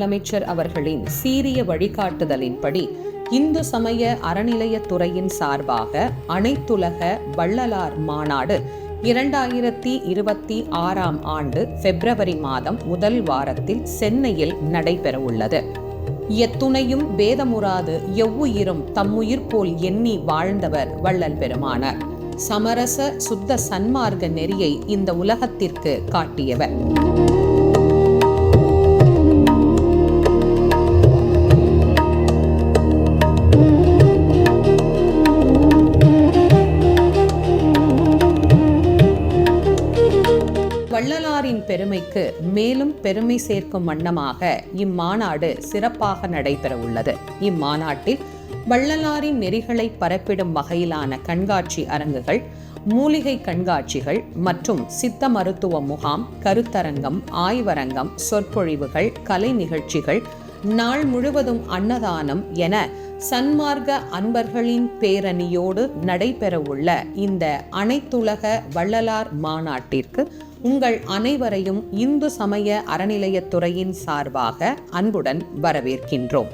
முதலமைச்சர் அவர்களின் சீரிய வழிகாட்டுதலின்படி இந்து சமய அறநிலையத்துறையின் சார்பாக அனைத்துலக வள்ளலார் மாநாடு 2026 ஆண்டு பிப்ரவரி மாதம் முதல் வாரத்தில் சென்னையில் நடைபெறவுள்ளது. எத்துணையும் பேதமுறாது எவ்வுயிரும் தம்முயிர் போல் எண்ணி வாழ்ந்தவர் வள்ளல் பெருமானார். சமரச சுத்த சன்மார்க்க நெறியை இந்த உலகத்திற்கு காட்டியவர். வள்ளலாரின் பெருமைக்கு மேலும் பெருமை சேர்க்கும் வண்ணமாக இம்மாநாடு சிறப்பாக நடைபெற உள்ளது. இம்மாநாட்டில் வள்ளலாரின் நெறிகளை பரப்பிடும் வகையிலான கண்காட்சி அரங்குகள், மூலிகை கண்காட்சிகள் மற்றும் சித்த மருத்துவ முகாம், கருத்தரங்கம், ஆய்வரங்கம், சொற்பொழிவுகள், கலை நிகழ்ச்சிகள், நாள் முழுவதும் அன்னதானம் என சன்மார்க்க அன்பர்களின் பேரணியோடு நடைபெறவுள்ள இந்த அனைத்துலக வள்ளலார் மாநாட்டிற்கு உங்கள் அனைவரையும் இந்து சமய அறநிலையத்துறையின் சார்பாக அன்புடன் வரவேற்கின்றோம்.